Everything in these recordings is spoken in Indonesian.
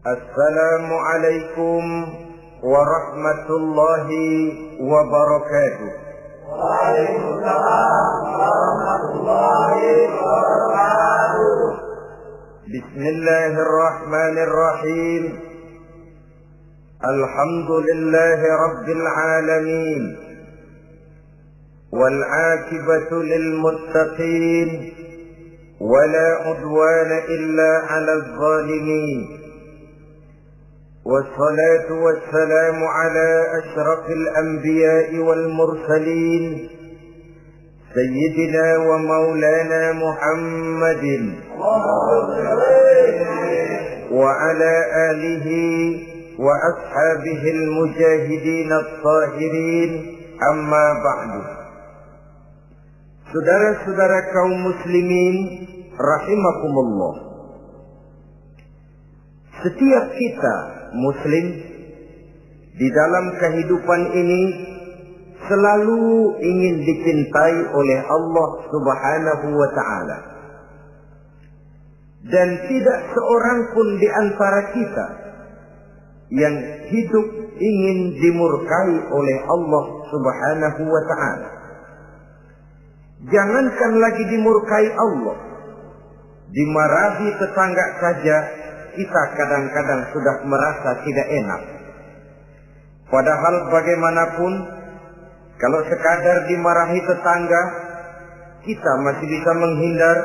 Assalamualaikum warahmatullahi wabarakatuh. Waalaikumsalam warahmatullahi wabarakatuh. Bismillahirrahmanirrahim. Alhamdulillahi rabbil alamin. Wal 'aqibatu lil muttaqin. ولا عدوان إلا على الظالمين والصلاة والسلام على أشرف الأنبياء والمرسلين سيدنا ومولانا محمد وعلى آله وأصحابه المجاهدين الطاهرين أما بعد. Saudara-saudara kaum muslimin rahimakumullah. Setiap kita muslim di dalam kehidupan ini selalu ingin dicintai oleh Allah Subhanahu wa taala. Dan tidak seorang pun di antara kita yang hidup ingin dimurkai oleh Allah Subhanahu wa taala. Jangankan lagi dimurkai Allah, dimarahi tetangga saja kita kadang-kadang sudah merasa tidak enak. Padahal bagaimanapun, kalau sekadar dimarahi tetangga, kita masih bisa menghindar,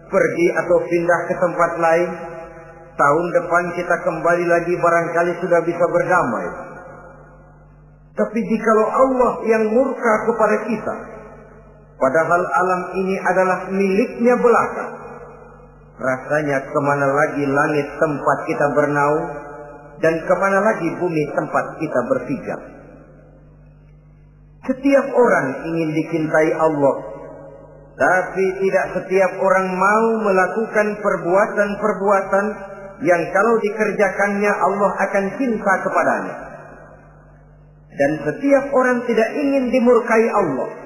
pergi atau pindah ke tempat lain. Tahun depan kita kembali lagi, barangkali sudah bisa berdamai. Tapi jikalau Allah yang murka kepada kita, padahal alam ini adalah miliknya belaka, rasanya kemana lagi langit tempat kita bernaung, dan kemana lagi bumi tempat kita berpijak. Setiap orang ingin dicintai Allah, tapi tidak setiap orang mau melakukan perbuatan-perbuatan yang kalau dikerjakannya Allah akan cinta kepadanya. Dan setiap orang tidak ingin dimurkai Allah,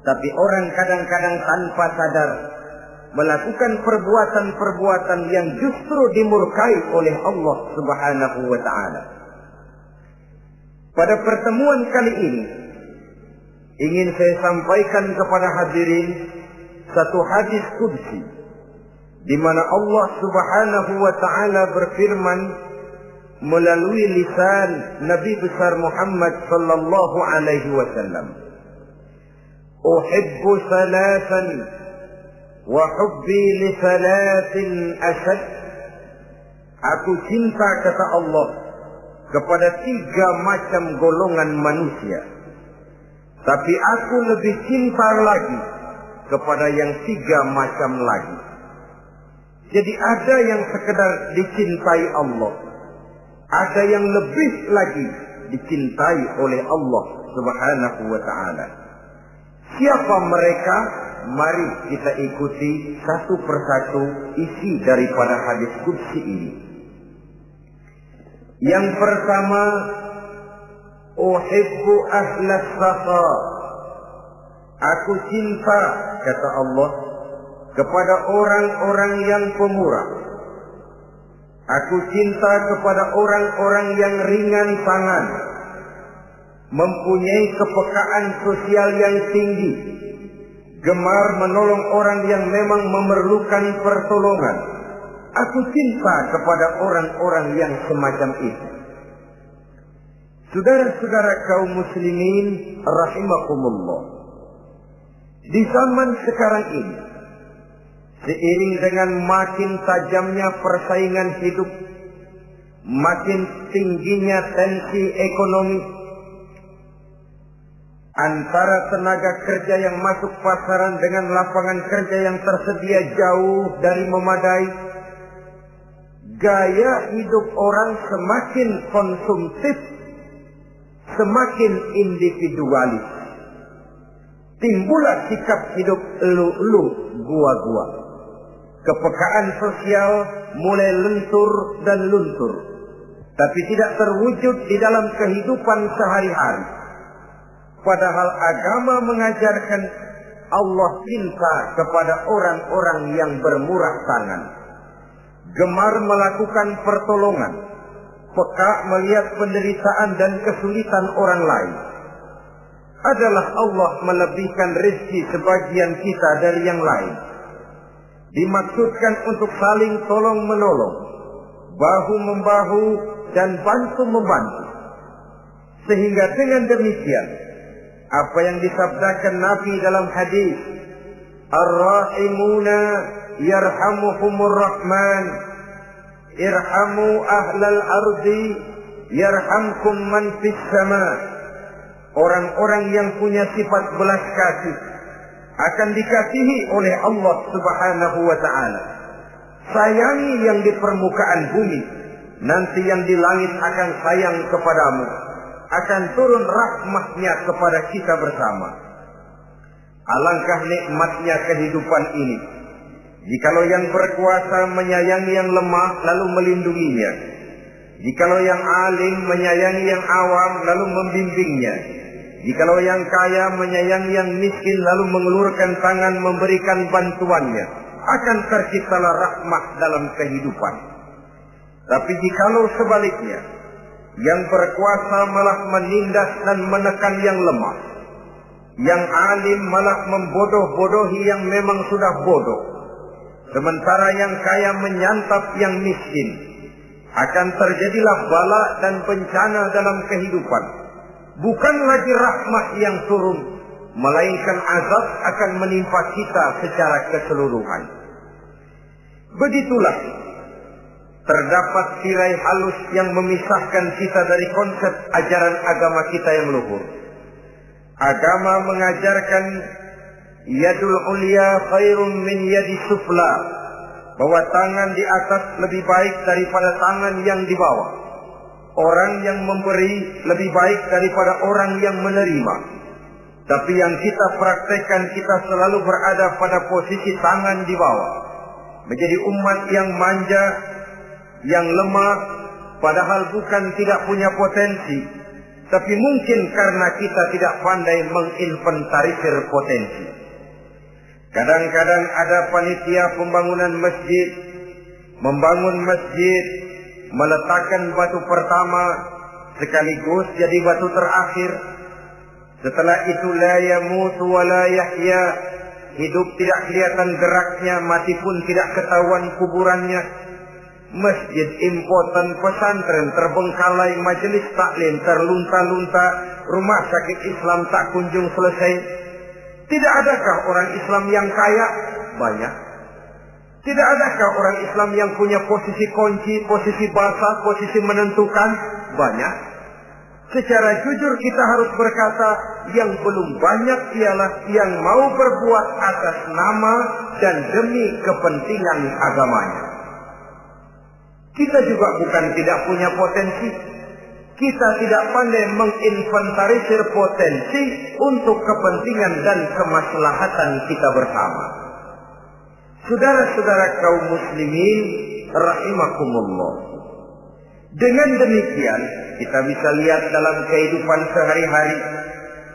tapi orang kadang-kadang tanpa sadar melakukan perbuatan-perbuatan yang justru dimurkai oleh Allah Subhanahu wa taala. Pada pertemuan kali ini ingin saya sampaikan kepada hadirin satu hadis qudsi di mana Allah Subhanahu wa taala berfirman melalui lisan Nabi besar Muhammad sallallahu alaihi wasallam. أحب ثلاثا وحبي لثلاث أشد. Aku cinta, kata Allah, kepada 3 macam golongan manusia, tapi aku lebih cinta lagi kepada yang 3 macam lagi. Jadi ada yang sekedar dicintai Allah, ada yang lebih lagi dicintai oleh Allah Subhanahu wa taala. Siapa mereka? Mari kita ikuti satu persatu isi daripada hadis qudsi ini. Yang pertama, uhibbu ahlas safa. Aku cinta, kata Allah, kepada orang-orang yang pemurah. Aku cinta kepada orang-orang yang ringan tangan, mempunyai kepekaan sosial yang tinggi, gemar menolong orang yang memang memerlukan pertolongan. Aku cinta kepada orang-orang yang semacam itu. Saudara-saudara kaum muslimin rahimakumullah, di zaman sekarang ini, seiring dengan makin tajamnya persaingan hidup, makin tingginya tensi ekonomi, antara tenaga kerja yang masuk pasaran dengan lapangan kerja yang tersedia jauh dari memadai, gaya hidup orang semakin konsumtif, semakin individualis. Timbullah sikap hidup elu-elu, gua-gua. Kepekaan sosial mulai lentur dan luntur, tapi tidak terwujud di dalam kehidupan sehari-hari. Padahal agama mengajarkan Allah cinta kepada orang-orang yang bermurah tangan, gemar melakukan pertolongan, peka melihat penderitaan dan kesulitan orang lain. Adalah Allah melebihkan rezeki sebagian kita dari yang lain. Dimaksudkan untuk saling tolong menolong, bahu membahu dan bantu membantu. Sehingga dengan demikian, apa yang disabdakan Nabi dalam hadis, Ar-Rahimuna yarhamuhumur Rahman, irhamu ahlal ardi yarhamkum man fis sama. Orang-orang yang punya sifat belas kasih akan dikasihi oleh Allah Subhanahu wa ta'ala. Sayangi yang di permukaan bumi, nanti yang di langit akan sayang kepadamu. Akan turun rahmatnya kepada kita bersama. Alangkah nikmatnya kehidupan ini, jikalau yang berkuasa menyayangi yang lemah lalu melindunginya, jikalau yang alim menyayangi yang awam lalu membimbingnya, jikalau yang kaya menyayangi yang miskin lalu mengulurkan tangan memberikan bantuannya, akan terciptalah rahmat dalam kehidupan. Tapi jikalau sebaliknya, yang berkuasa malah menindas dan menekan yang lemah, yang alim malah membodoh-bodohi yang memang sudah bodoh, sementara yang kaya menyantap yang miskin, akan terjadilah bala dan bencana dalam kehidupan. Bukan lagi rahmat yang turun, melainkan azab akan menimpa kita secara keseluruhan. Begitulah terdapat tirai halus yang memisahkan kita dari konsep ajaran agama kita yang luhur. Agama mengajarkan yadul ulya khairun min yadi sufla, bahwa tangan di atas lebih baik daripada tangan yang di bawah. Orang yang memberi lebih baik daripada orang yang menerima. Tapi yang kita praktekkan, kita selalu berada pada posisi tangan di bawah, menjadi umat yang manja, yang lemah, padahal bukan tidak punya potensi, tapi mungkin karena kita tidak pandai menginventarisir potensi. Kadang-kadang ada panitia pembangunan masjid, membangun masjid, meletakkan batu pertama sekaligus jadi batu terakhir. Setelah itu la yamutu wa la yahya, hidup tidak kelihatan geraknya, mati pun tidak ketahuan kuburannya. Masjid impoten, pesantren terbengkalai, majelis taklim terlunta-lunta, rumah sakit Islam tak kunjung selesai. Tidak adakah orang Islam yang kaya? Banyak. Tidak adakah orang Islam yang punya posisi kunci, posisi basah, posisi menentukan? Banyak. Secara jujur kita harus berkata, yang belum banyak ialah yang mau berbuat atas nama dan demi kepentingan agamanya. Kita juga bukan tidak punya potensi. Kita tidak pandai menginventarisir potensi untuk kepentingan dan kemaslahatan kita bersama. Saudara-saudara kaum muslimin rahimakumullah. Dengan demikian, kita bisa lihat dalam kehidupan sehari-hari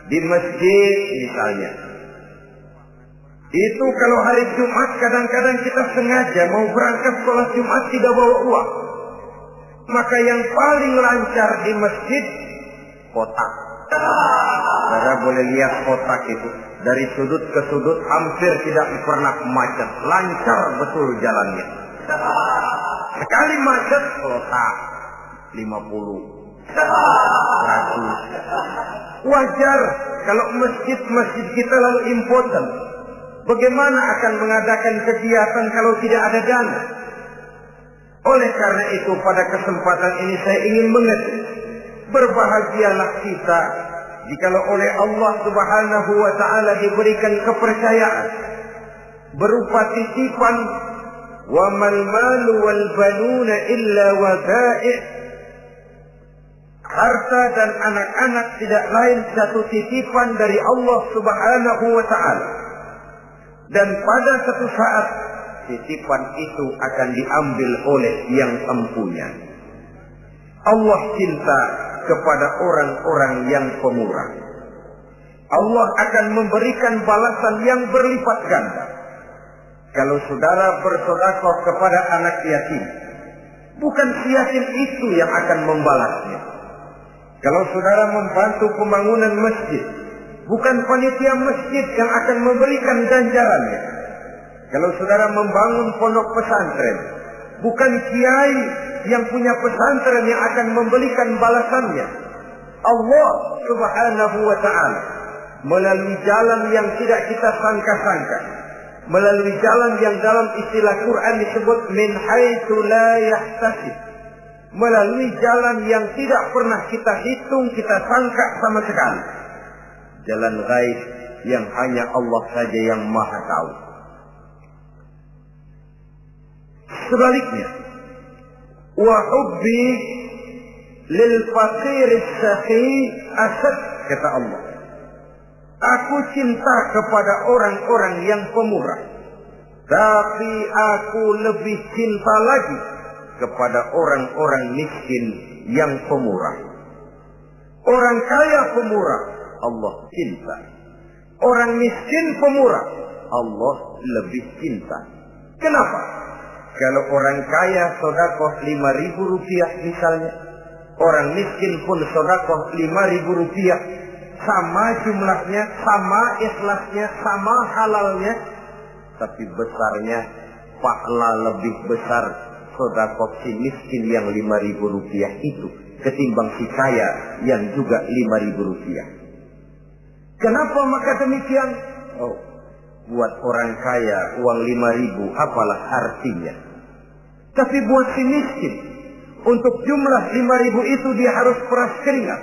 di masjid misalnya. Itu kalau hari Jumat kadang-kadang kita sengaja mau berangkat sholat Jumat tidak bawa uang. Maka yang paling lancar di masjid, kotak. Saudara boleh lihat kotak itu. Dari sudut ke sudut hampir tidak pernah macet. Lancar betul jalannya. Sekali macet, kotak. 50. 100. Wajar kalau masjid-masjid kita lalu impoten. Bagaimana akan mengadakan kegiatan kalau tidak ada dana? Oleh karena itu pada kesempatan ini saya ingin mengetik, berbahagialah kita jikalau oleh Allah Subhanahu wa ta'ala diberikan kepercayaan berupa titipan, wa mal malu wal banuna illa wadai'. Harta dan anak-anak tidak lain satu titipan dari Allah Subhanahu wa ta'ala. Dan pada satu saat titipan itu akan diambil oleh yang empunya. Allah cinta kepada orang-orang yang pemurah. Allah akan memberikan balasan yang berlipat ganda. Kalau saudara bersedekah kepada anak yatim, bukan si yatim itu yang akan membalasnya. Kalau saudara membantu pembangunan masjid, bukan panitia masjid yang akan memberikan ganjarannya. Kalau saudara membangun pondok pesantren, bukan kiai yang punya pesantren yang akan memberikan balasannya. Allah Subhanahu wa ta'ala melalui jalan yang tidak kita sangka-sangka, melalui jalan yang dalam istilah Quran disebut min haitsu la yahtasib, melalui jalan yang tidak pernah kita hitung, kita sangka sama sekali. Jalan gaib yang hanya Allah saja yang maha tahu. Sebaliknya, wa hubbi lil faqir as-sakhi asad, kata Allah. Aku cinta kepada orang-orang yang pemurah, tapi aku lebih cinta lagi kepada orang-orang miskin yang pemurah. Orang kaya pemurah, Allah cinta. Orang miskin pemurah, Allah lebih cinta. Kenapa? Kalau orang kaya sedekah 5.000 rupiah misalnya, orang miskin pun sedekah 5.000 rupiah, sama jumlahnya, sama ikhlasnya, sama halalnya, tapi besarnya pahala lebih besar sedekah si miskin yang 5.000 rupiah itu ketimbang si kaya yang juga 5.000 rupiah. Kenapa maka demikian? Oh, buat orang kaya uang 5.000 apalah artinya. Tapi buat si miskin, untuk jumlah 5.000 itu dia harus peras keringat,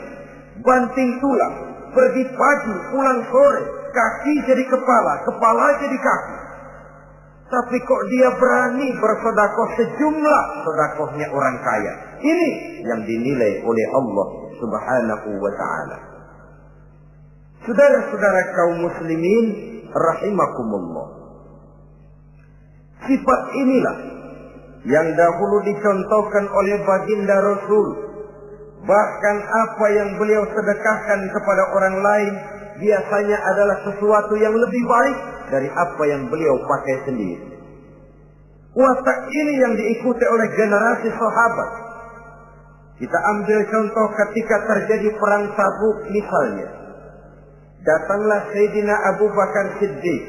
banting tulang, pergi pagi, pulang sore, kaki jadi kepala, kepala jadi kaki. Tapi kok dia berani bersedekah sejumlah sedekahnya orang kaya. Ini yang dinilai oleh Allah Subhanahu wa ta'ala. Saudara-saudara kaum muslimin rahimakumullah, sifat inilah yang dahulu dicontohkan oleh baginda Rasul. Bahkan apa yang beliau sedekahkan kepada orang lain biasanya adalah sesuatu yang lebih baik dari apa yang beliau pakai sendiri. Watak ini yang diikuti oleh generasi sahabat. Kita ambil contoh ketika terjadi perang Tabuk misalnya. Datanglah Sayyidina Abu Bakar Siddiq,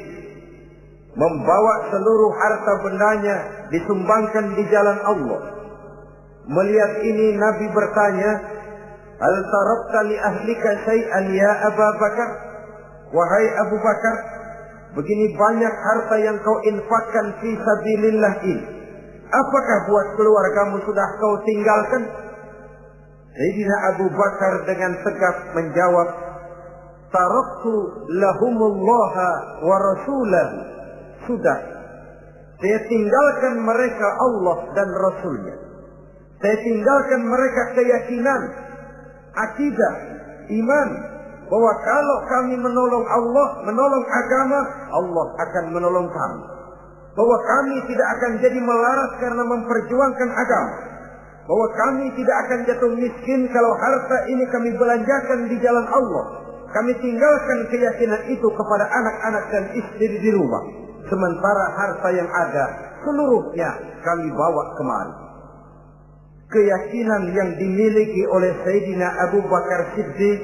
membawa seluruh harta bendanya disumbangkan di jalan Allah. Melihat ini Nabi bertanya, hal tarakta li ahlika syai'an ya Abu Bakar? Wahai Abu Bakar, begini banyak harta yang kau infakkan fi sabilillah ini, apakah buat keluargamu sudah kau tinggalkan? Sayyidina Abu Bakar dengan tegas menjawab, taraktu lahumullaha wa rasulahu. Sudah, saya tinggalkan mereka Allah dan Rasulnya. Saya tinggalkan mereka keyakinan, akidah, iman, bahwa kalau kami menolong Allah, menolong agama, Allah akan menolong kami. Bahwa kami tidak akan jadi melarat karena memperjuangkan agama. Bahwa kami tidak akan jatuh miskin kalau harta ini kami belanjakan di jalan Allah. Kami tinggalkan keyakinan itu kepada anak-anak dan istri di rumah. Sementara harta yang ada seluruhnya kami bawa kemari. Keyakinan yang dimiliki oleh Sayyidina Abu Bakar Siddiq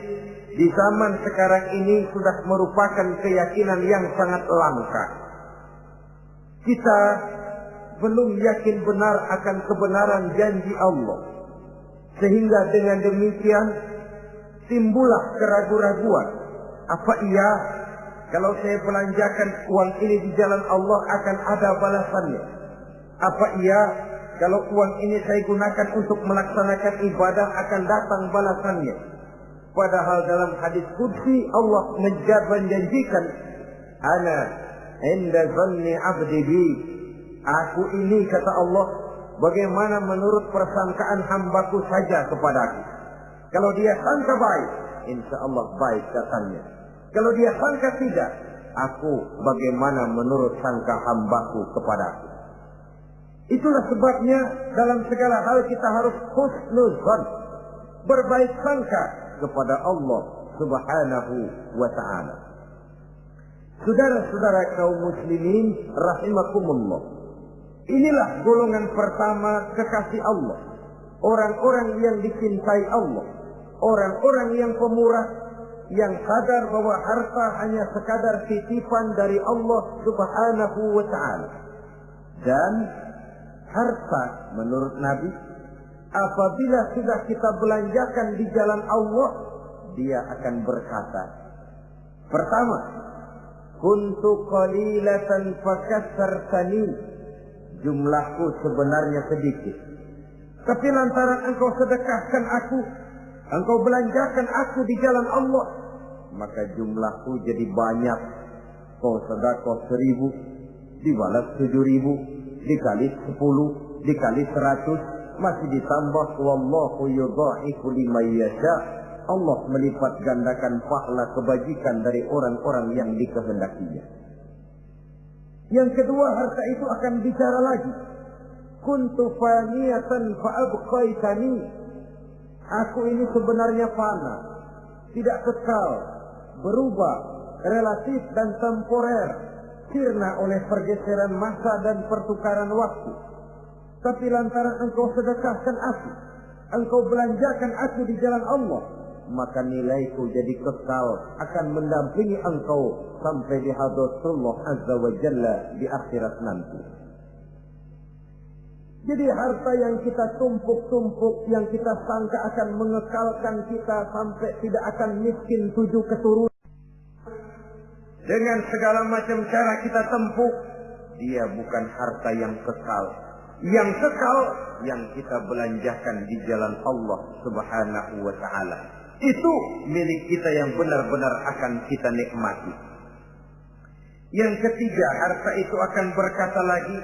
di zaman sekarang ini sudah merupakan keyakinan yang sangat langka. Kita belum yakin benar akan kebenaran janji Allah. Sehingga dengan demikian timbullah keraguan-raguan. Apa iya kalau saya belanjakan uang ini di jalan Allah akan ada balasannya? Apa iya kalau uang ini saya gunakan untuk melaksanakan ibadah akan datang balasannya? Padahal dalam hadis qudsi Allah menjanjikan, ana inda zanni abdi bi. Aku ini, kata Allah, bagaimana menurut persangkaan hambaku saja kepadaku. Kalau dia sangka baik, insya Allah baik datangnya. Kalau dia sangka tidak, aku bagaimana menurut sangka hambaku kepadaku. Itulah sebabnya dalam segala hal kita harus husnuzan, berbaik sangka kepada Allah Subhanahu wa ta'ala. Saudara-saudara kaum muslimin rahimakumullah. Inilah golongan pertama kekasih Allah. Orang-orang yang dicintai Allah. Orang-orang yang pemurah, yang sadar bahwa harta hanya sekadar titipan dari Allah Subhanahu wa ta'ala. Dan harta menurut Nabi, apabila sudah kita belanjakan di jalan Allah, dia akan berkata, pertama, kuntu qalilatan fakassartani, jumlahku sebenarnya sedikit, tapi lantaran engkau sedekahkan aku, engkau belanjakan aku di jalan Allah, maka jumlahku jadi banyak. Kau sedekah 1.000, dibalas 7.000, dikali 10, dikali 100, masih ditambah wallahu yudha'ifu liman yasha. Allah melipat gandakan pahala kebajikan dari orang-orang yang dikehendakinya. Yang kedua, harta itu akan bicara lagi. Kuntu faniyatan fa abqaitani. Aku ini sebenarnya fana, tidak kekal, berubah, relatif dan temporer, sirna oleh pergeseran masa dan pertukaran waktu. Tapi lantaran engkau sedekahkan aku, engkau belanjakan aku di jalan Allah, maka nilaiku jadi kekal, akan mendampingi engkau sampai di hadratullah azza wa jalla di akhirat nanti. Jadi harta yang kita tumpuk-tumpuk, yang kita sangka akan mengekalkan kita sampai tidak akan miskin 7 keturunan, dengan segala macam cara kita tempuh, dia bukan harta yang kekal. Yang kekal yang kita belanjakan di jalan Allah Subhanahu wa ta'ala. Itu milik kita yang benar-benar akan kita nikmati. Yang ketiga, harta itu akan berkata lagi,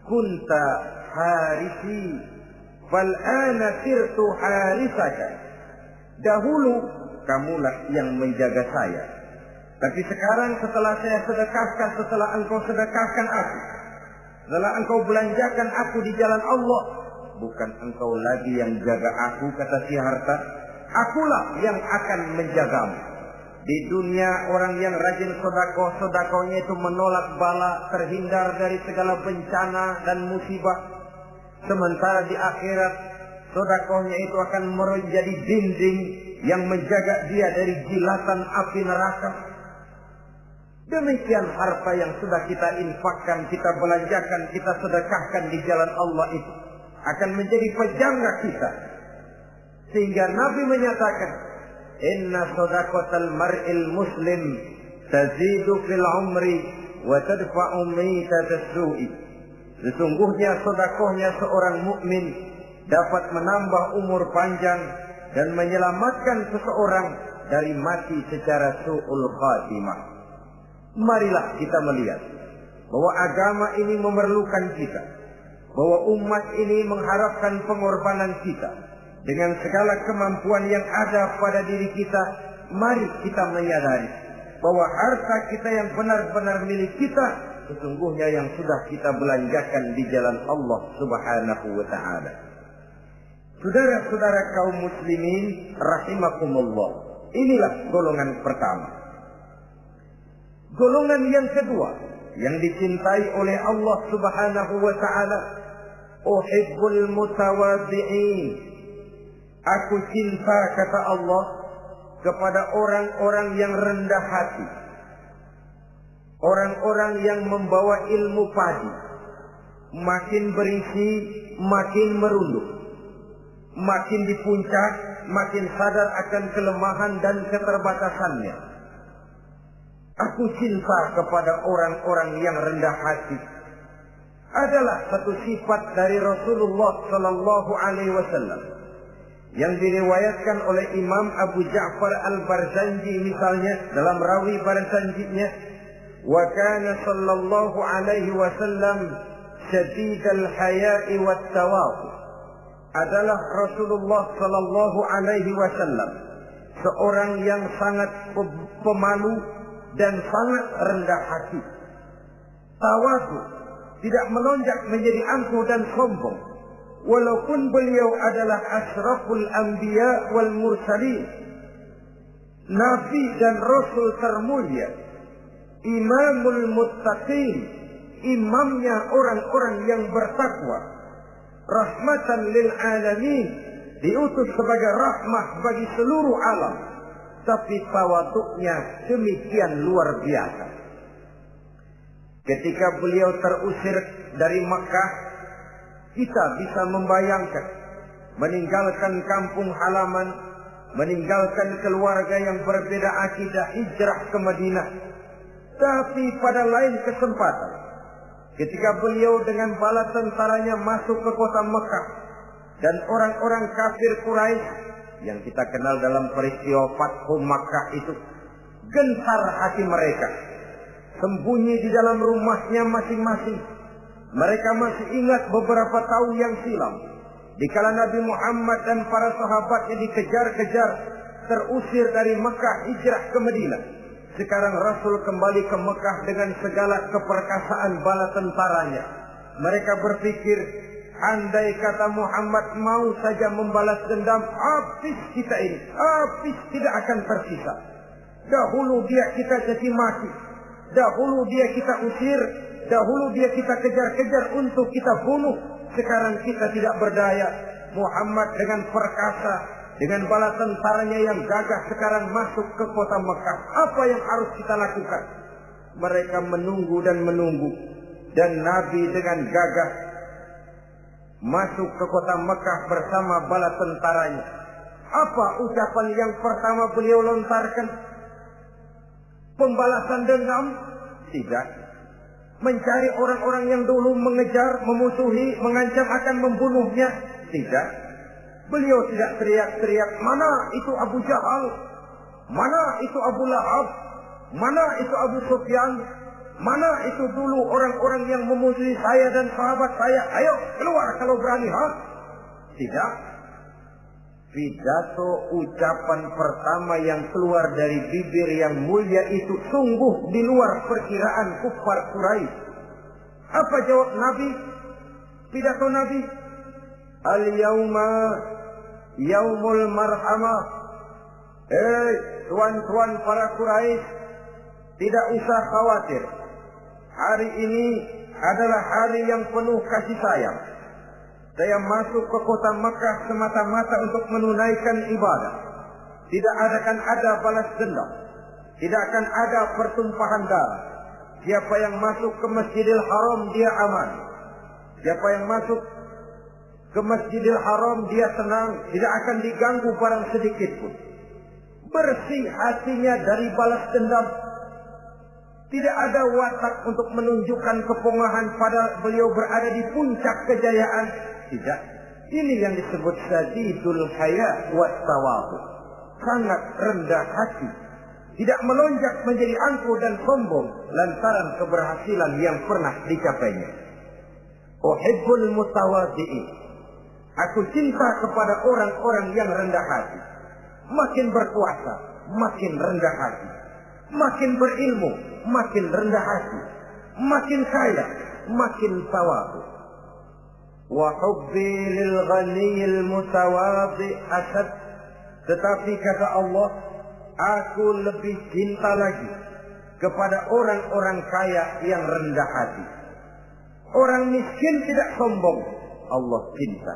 kunta harisi fal ana sirtu harisaka. Dahulu kamulah yang menjaga saya, tapi sekarang setelah saya sedekahkan, setelah engkau sedekahkan aku, setelah engkau belanjakan aku di jalan Allah, bukan engkau lagi yang jaga aku, kata si harta, akulah yang akan menjagamu. Di dunia orang yang rajin sedekah, sedekahnya itu menolak bala, terhindar dari segala bencana dan musibah. Sementara di akhirat, sedekahnya itu akan menjadi dinding yang menjaga dia dari jilatan api neraka. Demikian harta yang sudah kita infakkan, kita belanjakan, kita sedekahkan di jalan Allah itu akan menjadi pejangga kita. Sehingga Nabi menyatakan, inna sadaqatal mar'il muslim tazidu fil umri wa tadfa'u mitatas su'i. Sesungguhnya sedekahnya seorang mukmin dapat menambah umur panjang dan menyelamatkan seseorang dari mati secara su'ul khatimah. Marilah kita melihat bahwa agama ini memerlukan kita, bahwa umat ini mengharapkan pengorbanan kita. Dengan segala kemampuan yang ada pada diri kita, mari kita menyadari bahwa harta kita yang benar-benar milik kita, sesungguhnya yang sudah kita belanjakan di jalan Allah Subhanahu wa ta'ala. Saudara-saudara kaum muslimin rahimakumullah, inilah golongan pertama. Golongan yang kedua yang dicintai oleh Allah Subhanahu wa ta'ala, uhibbul mutawadhi'in. Aku cinta, kata Allah, kepada orang-orang yang rendah hati, orang-orang yang membawa ilmu padi, makin berisi makin merunduk, makin di puncak makin sadar akan kelemahan dan keterbatasannya. Aku cinta kepada orang-orang yang rendah hati. Adalah satu sifat dari Rasulullah sallallahu alaihi wasallam yang diriwayatkan oleh Imam Abu Ja'far Al-Barzanji misalnya dalam rawi Barzanjinya, wa kana sallallahu alaihi wasallam syadidal haya'i wat tawadhu. Adalah Rasulullah sallallahu alaihi wasallam seorang yang sangat pemalu dan sangat rendah hati. Tawadhu, tidak melonjak menjadi angkuh dan sombong. Walaupun beliau adalah asyraful anbiya wal mursalin, nabi dan rasul termulia, imamul muttaqin, imamnya orang-orang yang bertakwa, rahmatan lil alamin, diutus sebagai rahmah bagi seluruh alam, tapi tawaduknya demikian luar biasa. Ketika beliau terusir dari Makkah, kita bisa membayangkan meninggalkan kampung halaman, meninggalkan keluarga yang berbeda akidah, hijrah ke Madinah. Tapi pada lain kesempatan, ketika beliau dengan bala tentaranya masuk ke kota Mekah, dan orang-orang kafir Quraisy yang kita kenal dalam peristiwa Fathu Makkah itu, gentar hati mereka, sembunyi di dalam rumahnya masing-masing. Mereka masih ingat beberapa tahun yang silam, dikala Nabi Muhammad dan para sahabatnya dikejar-kejar, terusir dari Mekah hijrah ke Madinah. Sekarang Rasul kembali ke Mekah dengan segala keperkasaan bala tentaranya. Mereka berpikir, andai kata Muhammad mau saja membalas dendam, habis kita ini, habis, tidak akan tersisa. Dahulu dia kita caci maki, dahulu dia kita usir, dahulu dia kita kejar-kejar untuk kita bunuh. Sekarang kita tidak berdaya. Muhammad dengan perkasa, dengan bala tentaranya yang gagah sekarang masuk ke kota Mekah. Apa yang harus kita lakukan? Mereka menunggu dan menunggu. Dan Nabi dengan gagah masuk ke kota Mekah bersama bala tentaranya. Apa ucapan yang pertama beliau lontarkan? Pembalasan dendam? Tidak. Mencari orang-orang yang dulu mengejar, memusuhi, mengancam akan membunuhnya? Tidak. Beliau tidak teriak-teriak, mana itu Abu Jahal, mana itu Abu Lahab, mana itu Abu Sufyan, mana itu dulu orang-orang yang memusuhi saya dan sahabat saya, ayo keluar kalau berani, ha? Tidak. Pidato ucapan pertama yang keluar dari bibir yang mulia itu sungguh di luar perkiraan kufar Quraisy. Apa jawab Nabi? Pidato Nabi, al-yauma yaumul marhamah. Tuan-tuan para Quraisy, tidak usah khawatir. Hari ini adalah hari yang penuh kasih sayang. Saya masuk ke kota Makkah semata-mata untuk menunaikan ibadah. Tidak akan ada balas dendam. Tidak akan ada pertumpahan darah. Siapa yang masuk ke Masjidil Haram dia aman. Siapa yang masuk ke Masjidil Haram dia tenang, tidak akan diganggu barang sedikit pun. Bersih hatinya dari balas dendam. Tidak ada watak untuk menunjukkan kepongahan pada beliau berada di puncak kejayaan. Tidak. Ini yang disebut sadidul haya wa tawadhu. Sangat rendah hati. Tidak melonjak menjadi angkuh dan sombong lantaran keberhasilan yang pernah dicapainya. Uhibbul mutawadhi'in. Aku cinta kepada orang-orang yang rendah hati. Makin berkuasa, makin rendah hati. Makin berilmu, makin rendah hati. Makin kaya, makin tawadhu. Wa hubbi lil ghaniyil mutawadhi asad. Tetapi kata Allah, aku lebih cinta lagi kepada orang-orang kaya yang rendah hati. Orang miskin tidak sombong, Allah cinta.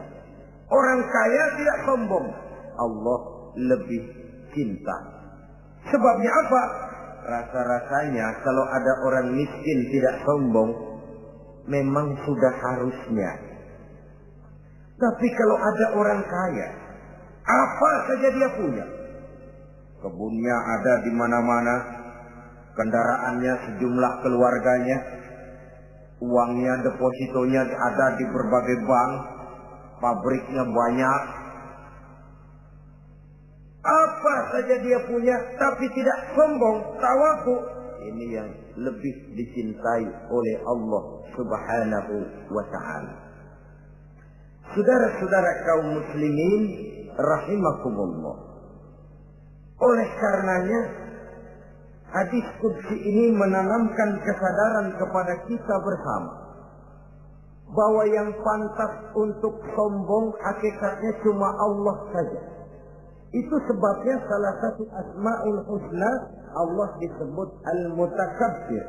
Orang kaya tidak sombong, Allah lebih cinta. Sebabnya apa? Rasa-rasanya kalau ada orang miskin tidak sombong, memang sudah harusnya. Tapi kalau ada orang kaya, apa saja dia punya. Kebunnya ada di mana-mana, kendaraannya sejumlah keluarganya, uangnya, depositonya ada di berbagai bank, pabriknya banyak. Apa saja dia punya, tapi tidak sombong, tawadhu. Ini yang lebih dicintai oleh Allah Subhanahu wa ta'ala. Saudara-saudara kaum muslimin rahimakumullah. Oleh karenanya, hadis qudsi ini menanamkan kesadaran kepada kita bersama bahwa yang pantas untuk sombong hakikatnya cuma Allah saja. Itu sebabnya salah satu asma'ul husna Allah disebut al-mutakabbir.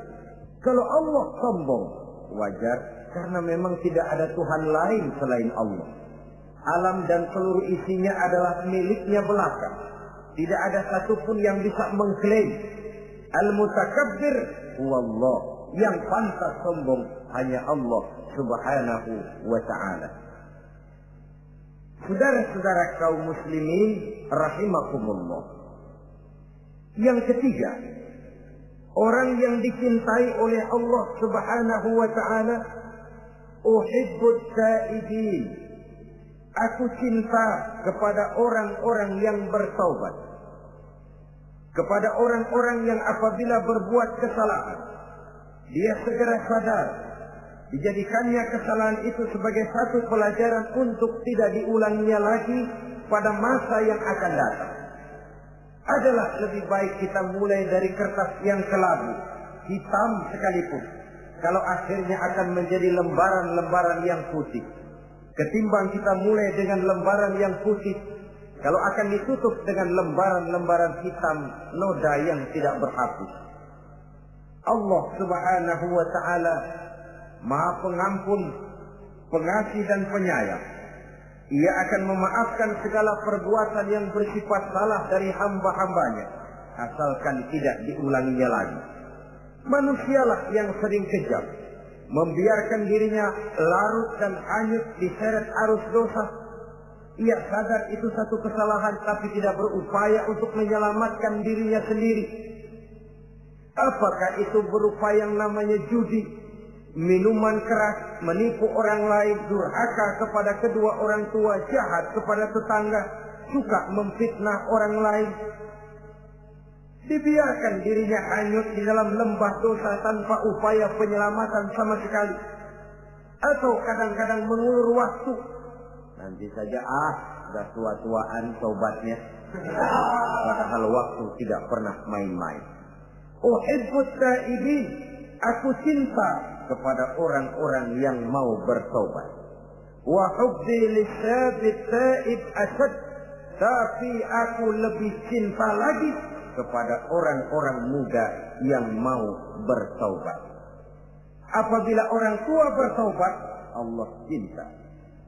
Kalau Allah sombong, wajar, karena memang tidak ada Tuhan lain selain Allah. Alam dan seluruh isinya adalah miliknya belaka. Tidak ada satupun yang bisa mengklaim. Al-mutakabbir huwallah. Yang pantas sombong hanya Allah subhanahu wa ta'ala. Saudara-saudara kaum muslimin rahimakumullah. Yang ketiga, orang yang dicintai oleh Allah subhanahu wa ta'ala, uhibbut taibin. Aku cinta kepada orang-orang yang bertaubat. Kepada orang-orang yang apabila berbuat kesalahan, dia segera sadar. Dijadikannya kesalahan itu sebagai satu pelajaran untuk tidak diulanginya lagi pada masa yang akan datang. Adalah lebih baik kita mulai dari kertas yang kelabu, hitam sekalipun, kalau akhirnya akan menjadi lembaran-lembaran yang putih, ketimbang kita mulai dengan lembaran yang putih, kalau akan ditutup dengan lembaran-lembaran hitam noda yang tidak berhapus. Allah subhanahu wa ta'ala Maha Pengampun, Pengasih dan Penyayang. Ia akan memaafkan segala perbuatan yang bersifat salah dari hamba-hambanya, asalkan tidak diulanginya lagi. Manusialah yang sering kejam, membiarkan dirinya larut dan hanyut diseret arus dosa. Ia sadar itu satu kesalahan, tapi tidak berupaya untuk menyelamatkan dirinya sendiri. Apakah itu berupa yang namanya judi, minuman keras, menipu orang lain, durhaka kepada kedua orang tua, jahat kepada tetangga, suka memfitnah orang lain. Dibiarkan dirinya hanyut di dalam lembah dosa tanpa upaya penyelamatan sama sekali. Atau kadang-kadang mengulur waktu. Nanti saja sudah tua-tuaan tobatnya. Padahal waktu tidak pernah main-main. Uhibbut taibin. Aku cinta kepada orang-orang yang mau bertobat. Wa hubbi lisabit taib asad. Tapi aku lebih cinta lagi kepada orang-orang muda yang mau bertaubat. Apabila orang tua bertaubat, Allah cinta.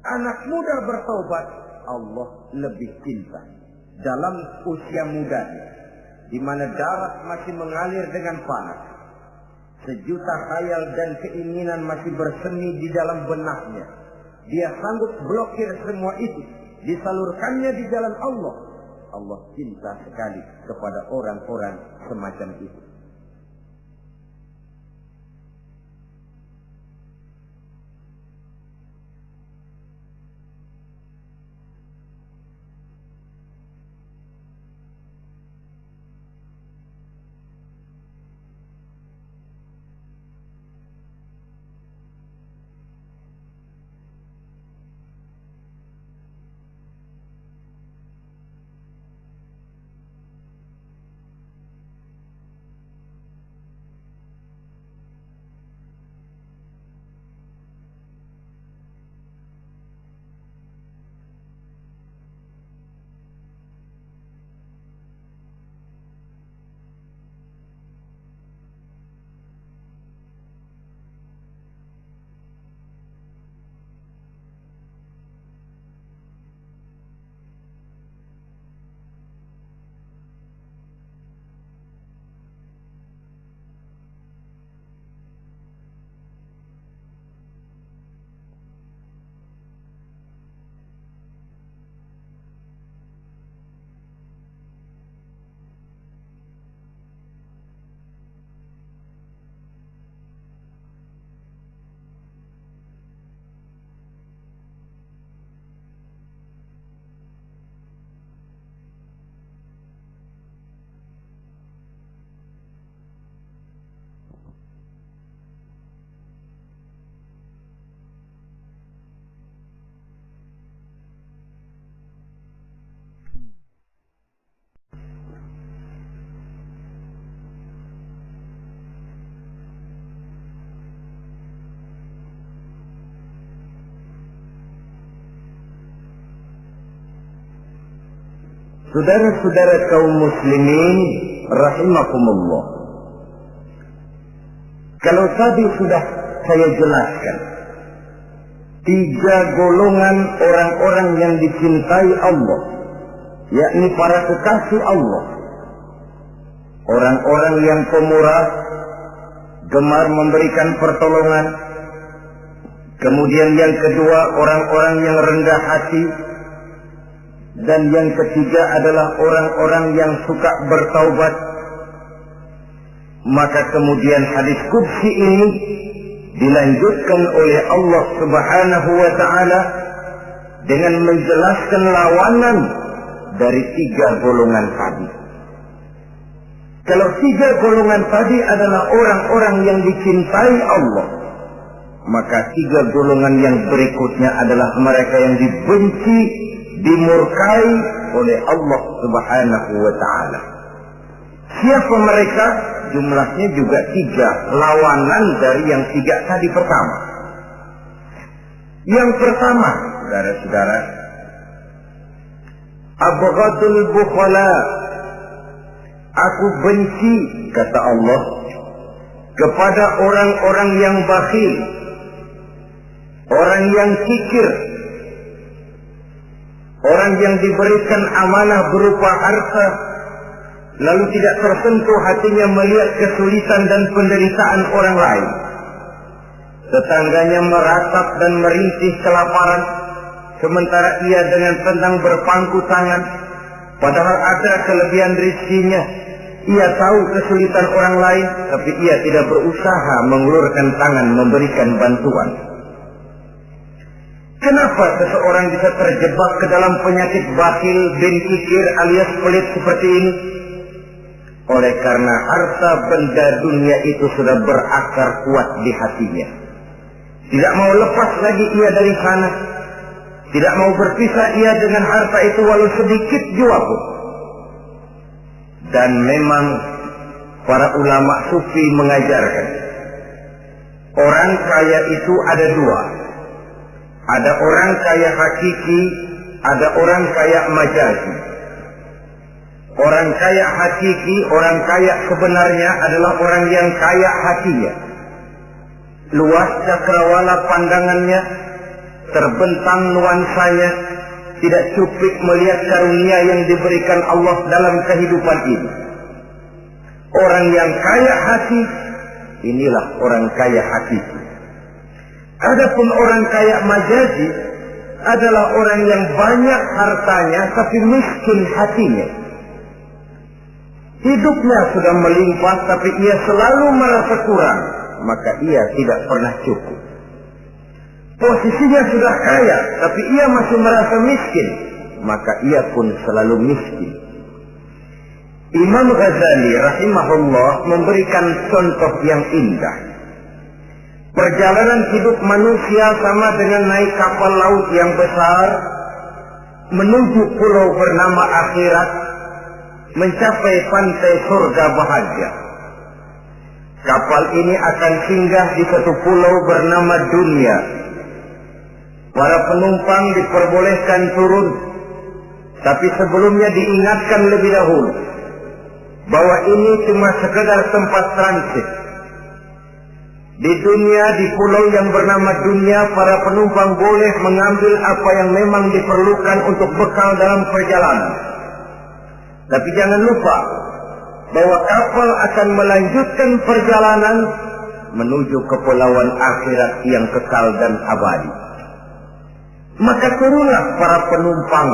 Anak muda bertaubat, Allah lebih cinta. Dalam usia mudanya, di mana darah masih mengalir dengan panas, sejuta khayal dan keinginan masih bersemi di dalam benaknya, dia sanggup blokir semua itu, disalurkannya di jalan Allah. Allah cinta sekali kepada orang-orang semacam itu. Saudara-saudara kaum muslimin rahimakumullah. Kalau tadi sudah saya jelaskan 3 golongan orang-orang yang dicintai Allah, yakni para kekasih Allah. Orang-orang yang pemurah, gemar memberikan pertolongan. Kemudian yang kedua, orang-orang yang rendah hati. Dan yang ketiga adalah orang-orang yang suka bertaubat. Maka kemudian hadis qudsi ini dilanjutkan oleh Allah Subhanahu wa ta'ala dengan menjelaskan lawanan dari 3 golongan tadi. Kalau 3 golongan tadi adalah orang-orang yang dicintai Allah, maka 3 golongan yang berikutnya adalah mereka yang dibenci, dimurkai oleh Allah Subhanahu wa ta'ala. Siapa mereka? Jumlahnya juga 3, lawanan dari yang 3 tadi pertama. Yang pertama, saudara-saudara, abghadul bukhala. Aku benci, kata Allah, kepada orang-orang yang bakhil, orang yang kikir, orang yang diberikan amanah berupa harta, lalu tidak tersentuh hatinya melihat kesulitan dan penderitaan orang lain. Tetangganya meratap dan merintih kelaparan, sementara ia dengan tenang berpangku tangan, padahal ada kelebihan rezekinya. Ia tahu kesulitan orang lain, tapi ia tidak berusaha mengulurkan tangan memberikan bantuan. Kenapa seseorang bisa terjebak ke dalam penyakit bakhil bin kikir alias pelit seperti ini? Oleh karena harta benda dunia itu sudah berakar kuat di hatinya. Tidak mau lepas lagi ia dari sana. Tidak mau berpisah ia dengan harta itu walau sedikit jua pun. Dan memang para ulama sufi mengajarkan, orang kaya itu ada 2. Ada orang kaya hakiki, ada orang kaya majazi. Orang kaya hakiki, orang kaya sebenarnya adalah orang yang kaya hatinya. Luas cakrawala pandangannya, terbentang nuansanya, tidak cuplik melihat karunia yang diberikan Allah dalam kehidupan ini. Orang yang kaya hati, inilah orang kaya hakiki. Adapun orang kaya majazi adalah orang yang banyak hartanya tapi miskin hatinya. Hidupnya sudah melimpah tapi ia selalu merasa kurang, maka ia tidak pernah cukup. Posisinya sudah kaya tapi ia masih merasa miskin, maka ia pun selalu miskin. Imam Ghazali rahimahullah memberikan contoh yang indah. Perjalanan hidup manusia sama dengan naik kapal laut yang besar menuju pulau bernama akhirat, mencapai pantai surga bahagia. Kapal ini akan singgah di satu pulau bernama dunia. Para penumpang diperbolehkan turun, tapi sebelumnya diingatkan lebih dahulu bahwa ini cuma sekedar tempat transit. Di dunia, di pulau yang bernama dunia, para penumpang boleh mengambil apa yang memang diperlukan untuk bekal dalam perjalanan. Tapi jangan lupa bahwa kapal akan melanjutkan perjalanan menuju kepulauan akhirat yang kekal dan abadi. Maka turunlah para penumpang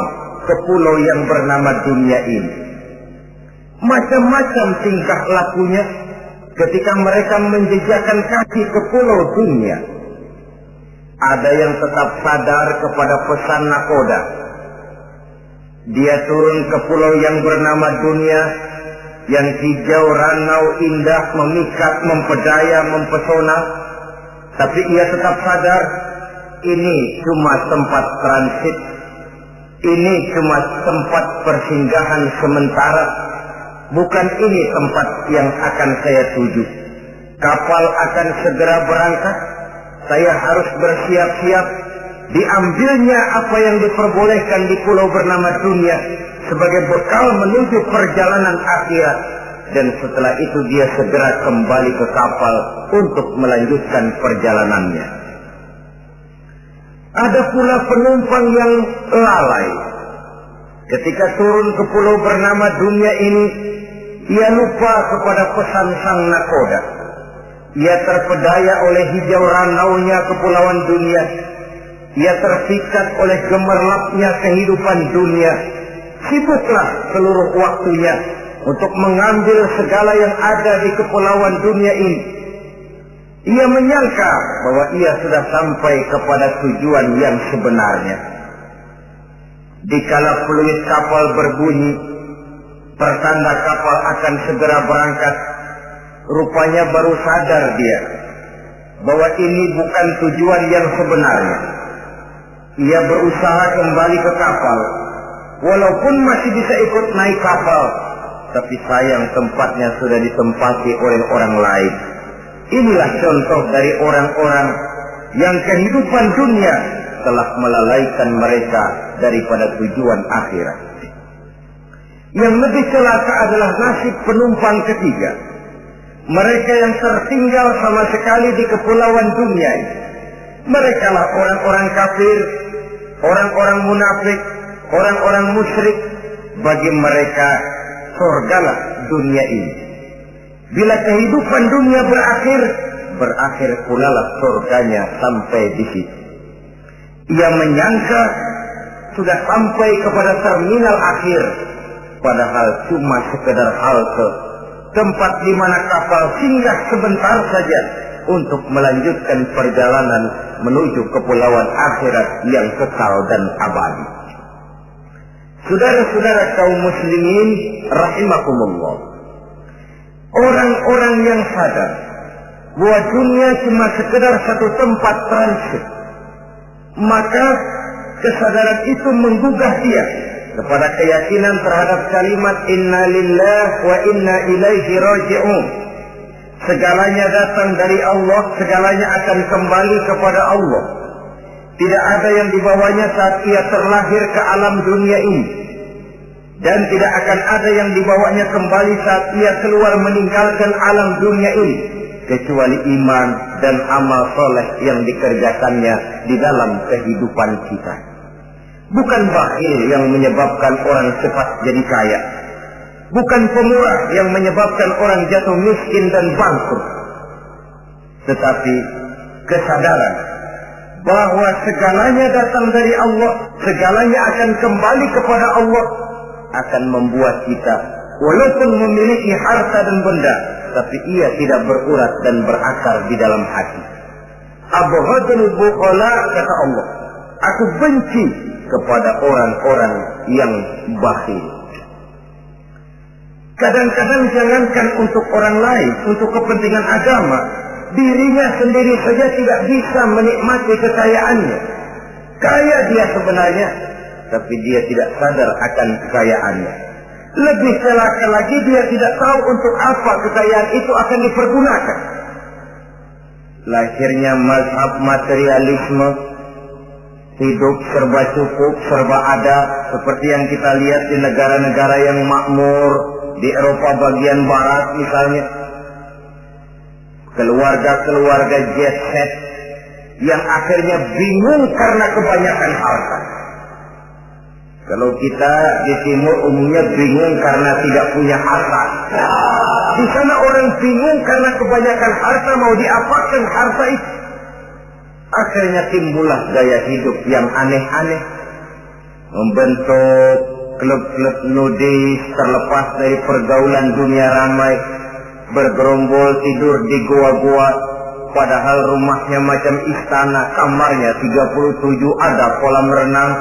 ke pulau yang bernama dunia ini. Macam-macam tingkah lakunya ketika mereka menjejakkan kaki ke pulau dunia. Ada yang tetap sadar kepada pesan nakoda. Dia turun ke pulau yang bernama dunia, yang hijau, ranau, indah, memikat, mempedaya, mempesona. Tapi ia tetap sadar, ini cuma tempat transit. Ini cuma tempat persinggahan sementara. Bukan ini tempat yang akan saya tuju. Kapal akan segera berangkat. Saya harus bersiap-siap. Diambilnya apa yang diperbolehkan di pulau bernama dunia sebagai bekal menuju perjalanan akhirat. dan setelah itu dia segera kembali ke kapal untuk melanjutkan perjalanannya. Ada pula penumpang yang lalai. Ketika turun ke pulau bernama dunia ini, ia lupa kepada pesan sang nakoda. Ia terpedaya oleh hijau ranaunya kepulauan dunia. Ia tersikat oleh gemerlapnya kehidupan dunia. Sibuklah seluruh waktunya untuk mengambil segala yang ada di kepulauan dunia ini. Ia menyangka bahwa ia sudah sampai kepada tujuan yang sebenarnya. Dikala peluit kapal berbunyi, pertanda kapal akan segera berangkat, rupanya baru sadar dia bahwa ini bukan tujuan yang sebenarnya. Ia berusaha kembali ke kapal, walaupun masih bisa ikut naik kapal, tapi sayang tempatnya sudah ditempati oleh orang lain. Inilah contoh dari orang-orang yang kehidupan dunia telah melalaikan mereka daripada tujuan akhirat. Yang lebih celaka adalah nasib penumpang ketiga. Mereka yang tertinggal sama sekali di kepulauan dunia ini. Mereka lah orang-orang kafir, orang-orang munafik, orang-orang musyrik. Bagi mereka surgalah dunia ini. Bila kehidupan dunia berakhir pula lah surganya sampai di situ. Ia menyangka sudah sampai kepada terminal akhir, padahal cuma sekedar halte, tempat di mana kapal singgah sebentar saja untuk melanjutkan perjalanan menuju kepulauan akhirat yang kekal dan abadi. Saudara-saudara kaum muslimin rahimakumullah, orang-orang yang sadar bahwa dunia cuma sekedar satu tempat transit, maka kesadaran itu menggugah dia kepada keyakinan terhadap kalimat inna lillah wa inna ilaihi raji'un. Segalanya datang dari Allah, segalanya akan kembali kepada Allah. Tidak ada yang dibawanya saat ia terlahir ke alam dunia ini, dan tidak akan ada yang dibawanya kembali saat ia keluar meninggalkan alam dunia ini, kecuali iman dan amal soleh yang dikerjakannya di dalam kehidupan kita. Bukan bakhil yang menyebabkan orang cepat jadi kaya, bukan pemurah yang menyebabkan orang jatuh miskin dan bangkrut, tetapi kesadaran bahwa segalanya datang dari Allah, segalanya akan kembali kepada Allah, akan membuat kita walaupun memiliki harta dan benda, tapi ia tidak berurat dan berakar di dalam hati. Abghadul bukhala, kata Allah, aku benci kepada orang-orang yang bakhil. Kadang-kadang jangankan untuk orang lain, untuk kepentingan agama, dirinya sendiri saja tidak bisa menikmati kekayaannya. Kaya dia sebenarnya, tapi dia tidak sadar akan kekayaannya. Lebih celaka lagi, dia tidak tahu untuk apa kekayaan itu akan dipergunakan. Lahirnya mazhab materialisme, hidup serba cukup, serba ada, seperti yang kita lihat di negara-negara yang makmur, di Eropa bagian barat misalnya. Keluarga-keluarga jet set yang akhirnya bingung karena kebanyakan harta. Kalau kita di timur umumnya bingung karena tidak punya harta. Di sana orang bingung karena kebanyakan harta, mau diapakan harta itu. Akhirnya timbullah gaya hidup yang aneh-aneh, membentuk klub-klub nudis terlepas dari pergaulan dunia ramai, bergerombol tidur di gua-gua, padahal rumahnya macam istana, kamarnya 37, ada kolam renang,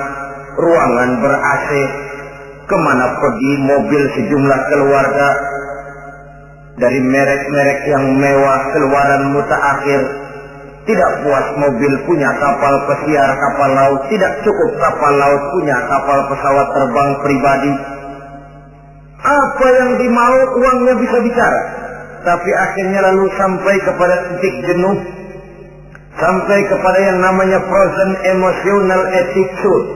ruangan ber-AC, kemana pergi mobil sejumlah keluarga, dari merek-merek yang mewah, keluaran mutaakhir. Tidak puas mobil punya kapal pesiar, kapal laut, tidak cukup kapal laut punya kapal pesawat terbang pribadi. Apa yang dimau uangnya bisa bicara, tapi akhirnya lalu sampai kepada titik jenuh, sampai kepada yang namanya frozen emotional attitude.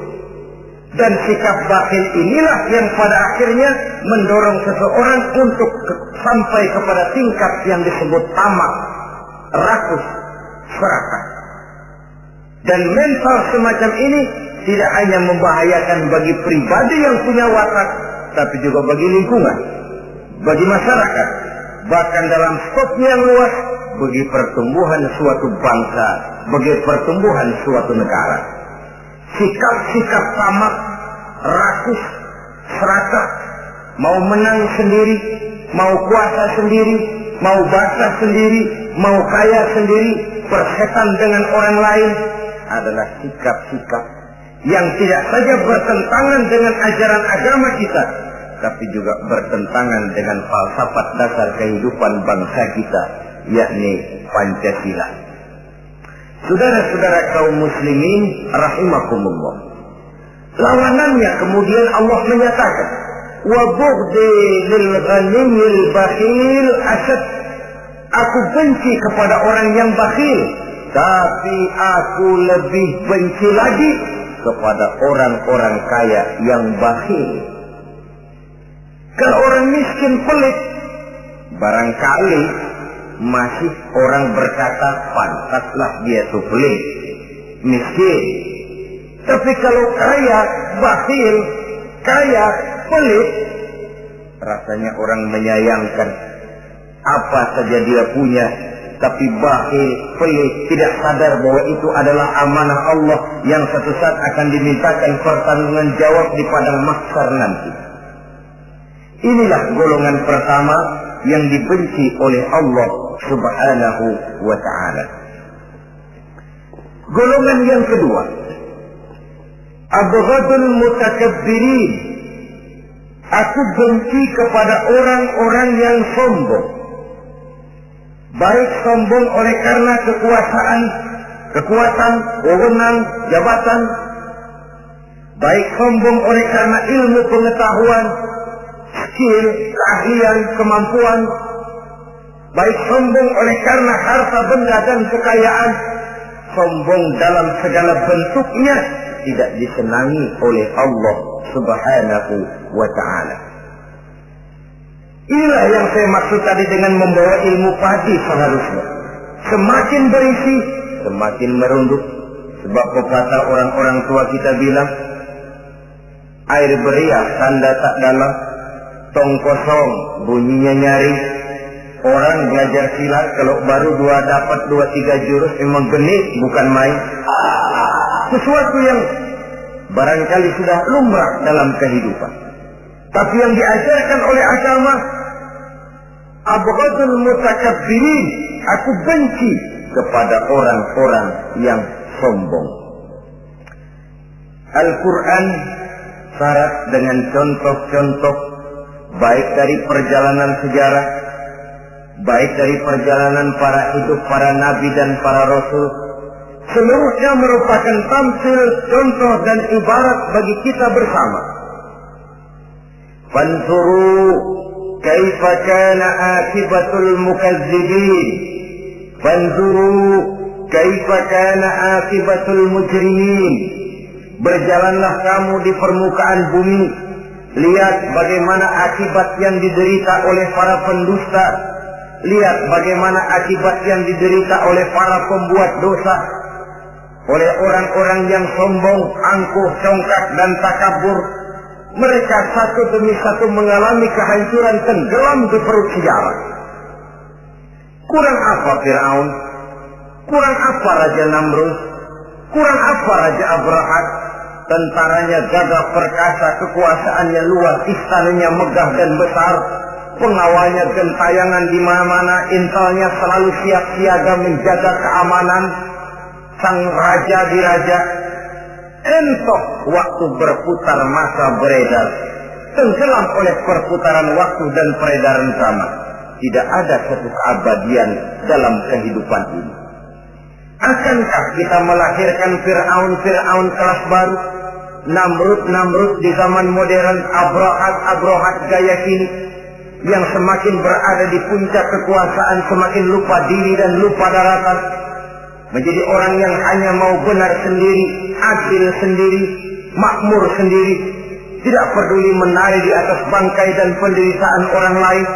Dan sikap bakhil inilah yang pada akhirnya mendorong seseorang untuk sampai kepada tingkat yang disebut tamak, rakus, serakah. Dan mental semacam ini tidak hanya membahayakan bagi pribadi yang punya watak, tapi juga bagi lingkungan, bagi masyarakat, bahkan dalam skopnya yang luas, bagi pertumbuhan suatu bangsa, bagi pertumbuhan suatu negara. Sikap-sikap tamak, rakus, serakah, mau menang sendiri, mau kuasa sendiri, mau basah sendiri, mau kaya sendiri, persetan dengan orang lain, adalah sikap-sikap yang tidak saja bertentangan dengan ajaran agama kita, tapi juga bertentangan dengan falsafat dasar kehidupan bangsa kita, yakni Pancasila. Saudara-saudara kaum muslimin rahimakumullah, lawanannya kemudian Allah menyatakan, wa bughdi lil ghaniyil bakhil asad, aku benci kepada orang yang bakhil, tapi aku lebih benci lagi kepada orang-orang kaya yang bakhil. Kalau orang miskin pelit, barangkali masih orang berkata pantaslah dia itu pelit, miskin. Tapi kalau kaya, bakhil, kaya, pelit, rasanya orang menyayangkan. Apa saja dia punya, tapi bakhil, pelit, tidak sadar bahwa itu adalah amanah Allah yang suatu saat akan dimintakan pertanggungan jawab di padang mahsyar nanti. Inilah golongan pertama yang dibenci oleh Allah Subhanahu wa ta'ala. Golongan yang kedua, abghadul mutakabbirin, aku benci kepada orang-orang yang sombong. Baik sombong oleh karena kekuatan, wewenang, jabatan. Baik sombong oleh karena ilmu pengetahuan, skill, keahlian, kemampuan. Baik sombong oleh karena harta benda dan kekayaan. Sombong dalam segala bentuknya tidak disenangi oleh Allah Subhanahu wa ta'ala. Inilah yang saya maksud tadi dengan membawa ilmu padi seharusnya. Semakin berisi, semakin merunduk. Sebab pepatah orang-orang tua kita bilang, air beriak tanda tak dalam, tong kosong bunyinya nyaring. Orang belajar silat kalau baru dapat 2-3 jurus memang genit, bukan main. Sesuatu yang barangkali sudah lumrah dalam kehidupan. Tapi yang diajarkan oleh agama, abghadul mutakabbirin, aku benci kepada orang-orang yang sombong. Al-Quran syarat dengan contoh-contoh baik dari perjalanan sejarah, baik dari perjalanan hidup para nabi dan para rasul. Seluruhnya merupakan tamsil, contoh dan ibarat bagi kita bersama. Fanzuru kaifa kana akibatul mukazzibin, fanzuru kaifa kana akibatul mujrimin. Berjalanlah kamu di permukaan bumi, lihat bagaimana akibat yang diderita oleh para pendusta, lihat bagaimana akibat yang diderita oleh para pembuat dosa, oleh orang-orang yang sombong, angkuh, congkak dan takabur. Mereka satu demi satu mengalami kehancuran, tenggelam di perut sejarah. Kurang apa Fir'aun? Kurang apa Raja Namrud? Kurang apa Raja Abrahat? Tentaranya gagah perkasa, kekuasaannya luas, istananya megah dan besar, pengawalnya gentayangan di mana-mana, intelnya selalu siap siaga menjaga keamanan. Sang raja diraja, entok waktu berputar masa beredar, tenggelam oleh perputaran waktu dan peredaran zaman. Tidak ada satu keabadian dalam kehidupan ini. Akankah kita melahirkan Fir'aun kelas baru, Namrud di zaman modern, Abrahat gaya kini, yang semakin berada di puncak kekuasaan semakin lupa diri dan lupa daratan, menjadi orang yang hanya mau benar sendiri, adil sendiri, makmur sendiri, tidak peduli menari di atas bangkai dan penderitaan orang lain?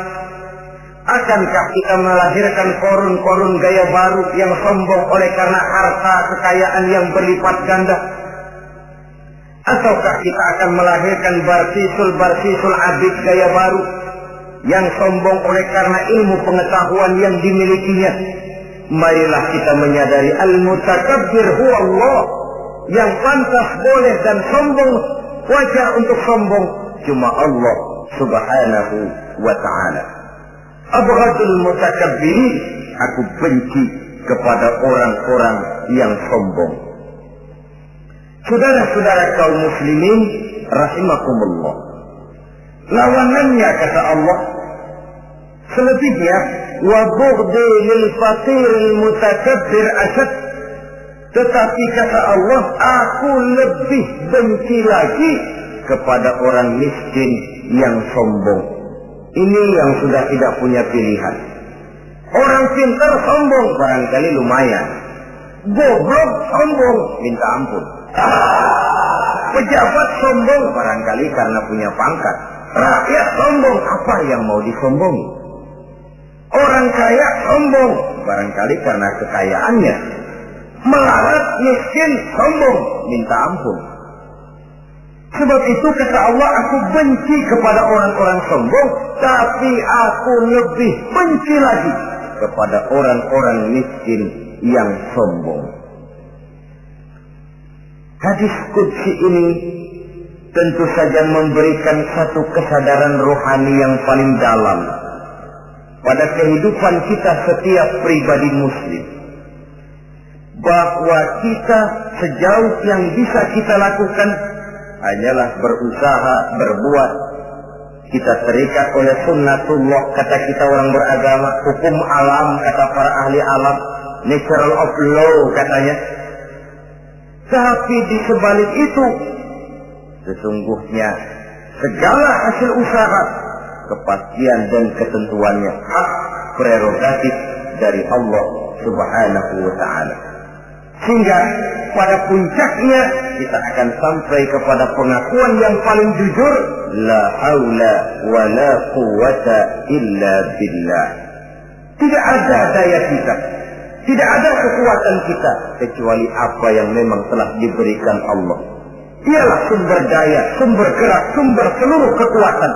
Akankah kita melahirkan korun-korun gaya baru yang sombong oleh karena harta kekayaan yang berlipat ganda? Ataukah kita akan melahirkan barsisul abid gaya baru yang sombong oleh karena ilmu pengetahuan yang dimilikinya? Marilah kita menyadari al-mutakabbir huwa Allah. Yang pantas, boleh dan sombong, wajar untuk sombong, cuma Allah subhanahu wa ta'ala. Abghadul mutakabbirin, aku benci kepada orang-orang yang sombong. Saudara-saudara kaum muslimin rahimakumullah, lawanannya kata Allah, selebihnya wa bughdi lil faqiril mutakabbir asad. Tetapi kata Allah, aku lebih benci lagi kepada orang miskin yang sombong. Ini yang sudah tidak punya pilihan. Orang pintar sombong barangkali lumayan, goblok sombong minta ampun, pejabat sombong barangkali karena punya pangkat, rakyat sombong apa yang mau disombongi, orang kaya sombong barangkali karena kekayaannya, melarat miskin sombong minta ampun. Sebab itu kata Allah, aku benci kepada orang-orang sombong, tapi aku lebih benci lagi kepada orang-orang miskin yang sombong. Hadis qudsi ini tentu saja memberikan satu kesadaran rohani yang paling dalam pada kehidupan kita setiap pribadi muslim, bahwa kita sejauh yang bisa kita lakukan hanyalah berusaha berbuat. Kita terikat oleh sunnatullah, kata kita orang beragama, hukum alam kata para ahli alam, natural of law katanya. Tapi di sebalik itu sesungguhnya segala hasil usaha, kepastian dan ketentuannya hak prerogatif dari Allah subhanahu wa ta'ala. Sehingga pada puncaknya kita akan sampai kepada pengakuan yang paling jujur, la haula wa la quwwata illa billah. Tidak ada daya kita, tidak ada kekuatan kita kecuali apa yang memang telah diberikan Allah. Dialah sumber daya, sumber gerak, sumber seluruh kekuatan.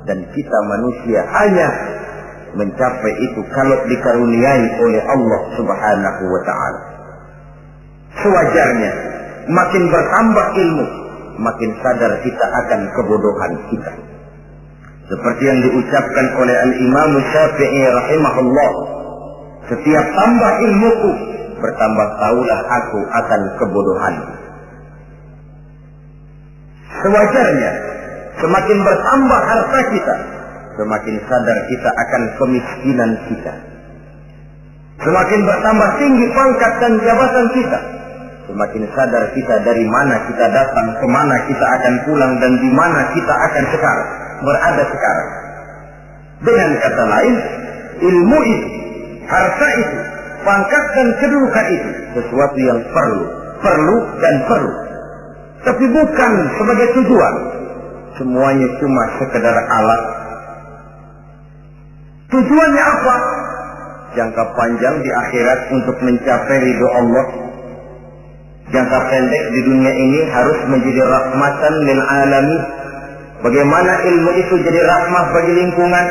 Dan kita manusia hanya mencapai itu kalau dikaruniai oleh Allah subhanahu wa ta'ala. Sewajarnya, makin bertambah ilmu, makin sadar kita akan kebodohan kita. Seperti yang diucapkan oleh Al-Imam Syafi'i rahimahullah, setiap tambah ilmuku, bertambah tahulah aku akan kebodohan. Sewajarnya, semakin bertambah harta kita, semakin sadar kita akan kemiskinan kita. Semakin bertambah tinggi pangkat dan jabatan kita, semakin sadar kita dari mana kita datang, kemana kita akan pulang, dan di mana kita akan berada sekarang. Dengan kata lain, ilmu itu, harta itu, pangkat dan kedudukan itu sesuatu yang perlu dan perlu. Tapi bukan sebagai tujuan. Semuanya cuma sekedar alat. Tujuannya apa? Jangka panjang di akhirat untuk mencapai ridho Allah. Jangka pendek di dunia ini harus menjadi rahmatan lil alamin. Bagaimana ilmu itu jadi rahmah bagi lingkungan,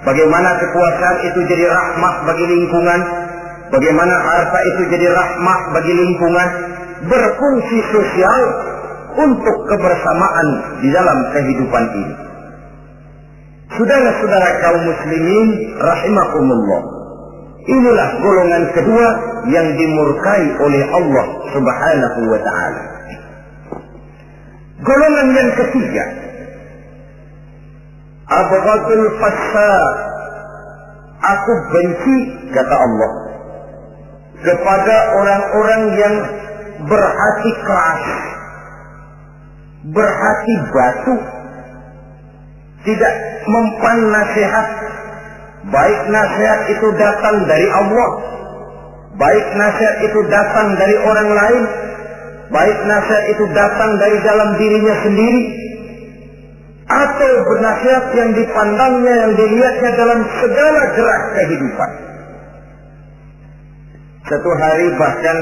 bagaimana kekuasaan itu jadi rahmah bagi lingkungan, bagaimana harta itu jadi rahmah bagi lingkungan, berfungsi sosial untuk kebersamaan di dalam kehidupan ini. Saudara-saudara kaum muslimin rahimakumullah, inilah golongan kedua yang dimurkai oleh Allah subhanahu wa ta'ala. Golongan yang ketiga, abghadul fasad, aku benci kata Allah kepada orang-orang yang berhati keras, berhati batu, tidak mempan nasihat, baik nasihat itu datang dari Allah, baik nasihat itu datang dari orang lain, baik nasihat itu datang dari dalam dirinya sendiri atau bernasihat yang dipandangnya, yang dilihatnya dalam segala gerak kehidupan. Satu hari bahkan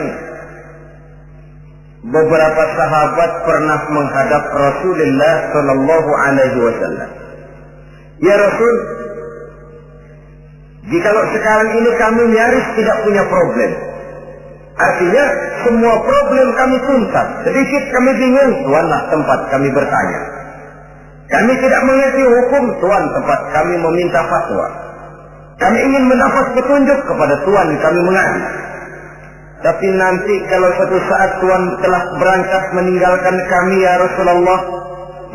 beberapa sahabat pernah menghadap Rasulullah Sallallahu Alaihi Wasallam. Ya Rasul, jikalau sekarang ini kami nyaris tidak punya problem, artinya semua problem kami tuntas, sedikit kami bingung, Tuanlah tempat kami bertanya. Kami tidak mengerti hukum, Tuan tempat kami meminta fatwa. Kami ingin mendapat petunjuk, kepada Tuan kami mengadu. Tapi nanti kalau suatu saat Tuan telah berangkat meninggalkan kami ya Rasulullah,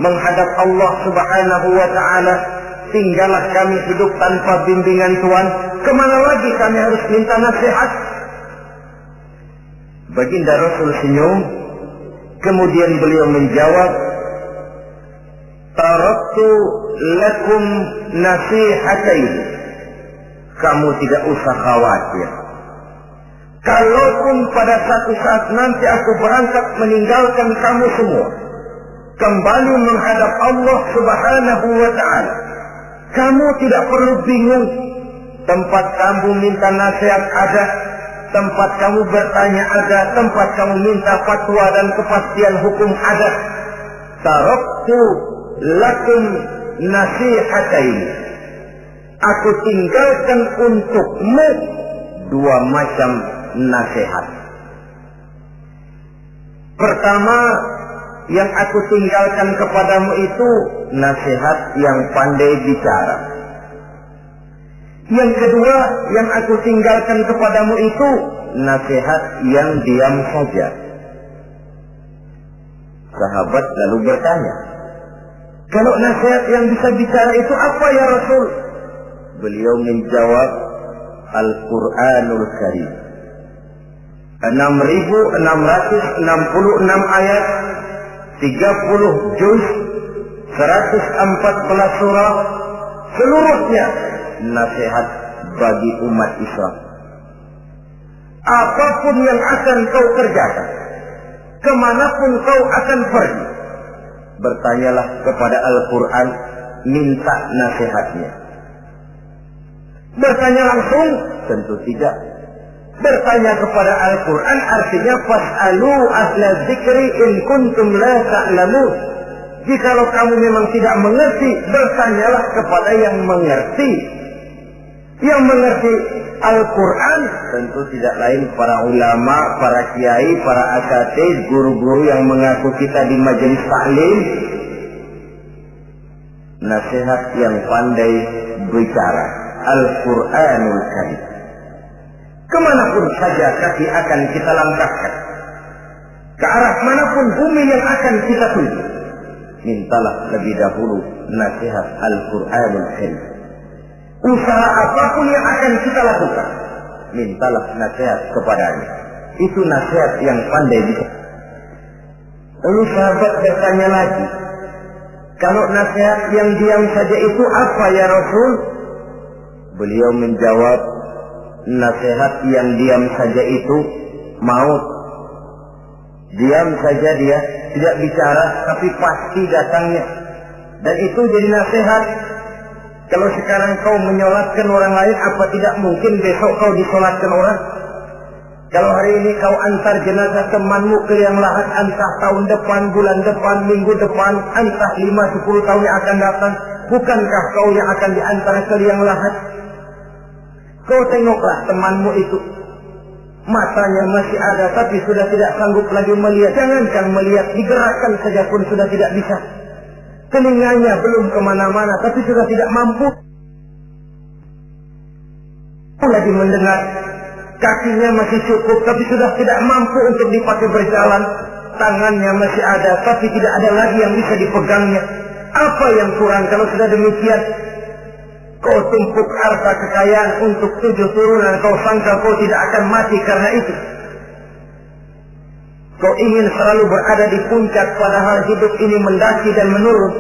menghadap Allah Subhanahu wa ta'ala, tinggallah kami hidup tanpa bimbingan Tuan, kemana lagi kami harus minta nasihat? Baginda Rasul senyum, kemudian beliau menjawab, taraktu lakum nasihatain. Kamu tidak usah khawatir. Kalaupun pada satu saat nanti aku berangkat meninggalkan kamu semua, kembali menghadap Allah Subhanahu wa ta'ala, kamu tidak perlu bingung. Tempat kamu minta nasihat ada, tempat kamu bertanya ada, tempat kamu minta fatwa dan kepastian hukum ada. Taraktu lakum nasihatain. Aku tinggalkan untukmu dua macam nasihat. Pertama, yang aku tinggalkan kepadamu itu nasihat yang pandai bicara. Yang kedua, yang aku tinggalkan kepadamu itu nasihat yang diam saja. Sahabat lalu bertanya, kalau nasihat yang bisa bicara itu apa ya Rasul? Beliau menjawab, Al-Quranul Karim. 6.666 ayat, 30 juz, 114 surah, seluruhnya nasihat bagi umat Islam. Apapun yang akan kau kerjakan, kemanapun kau akan pergi, bertanyalah kepada Al-Quran, minta nasihatnya. Bertanya langsung? Tentu tidak. Bertanya kepada Al-Quran artinya fas'alu ahla dzikri in kuntum la ta'lamun. Jikalau kamu memang tidak mengerti, bertanyalah kepada yang mengerti. Yang mengerti Al-Quran tentu tidak lain para ulama, para kiai, para asatidz, guru-guru yang mengaku kita di majelis taklim. Nasihat yang pandai bicara, Al-Quranul Karim. Kemanapun saja kaki akan kita langkahkan, ke arah manapun bumi yang akan kita tuju, mintalah lebih dahulu nasihat Al-Quranul Karim. Usaha apapun yang akan kita lakukan, mintalah nasihat kepadanya. Itu nasihat yang pandai bisa. Lalu sahabat bertanya lagi, kalau nasihat yang diam saja itu apa ya Rasul? Beliau menjawab, nasihat yang diam saja itu maut. Diam saja dia, tidak bicara, tapi pasti datangnya. Dan itu jadi nasihat. Kalau sekarang kau menyolatkan orang lain, apa tidak mungkin besok kau disolatkan orang? Kalau hari ini kau antar jenazah temanmu ke liang lahat, entah tahun depan, bulan depan, minggu depan, entah 5-10 tahun yang akan datang, bukankah kau yang akan diantar ke liang lahat? Kau tengoklah temanmu itu, matanya masih ada tapi sudah tidak sanggup lagi melihat. Jangankan melihat, digerakkan saja pun sudah tidak bisa. Telinganya belum kemana-mana tapi sudah tidak mampu lagi mendengar. Kakinya masih cukup tapi sudah tidak mampu untuk dipakai berjalan. Tangannya masih ada tapi tidak ada lagi yang bisa dipegangnya. Apa yang kurang kalau sudah demikian? Kau tumpuk harta kekayaan untuk 7 turunan, kau sangka kau tidak akan mati karena itu. Kau ingin selalu berada di puncak padahal hidup ini mendaki dan menurun.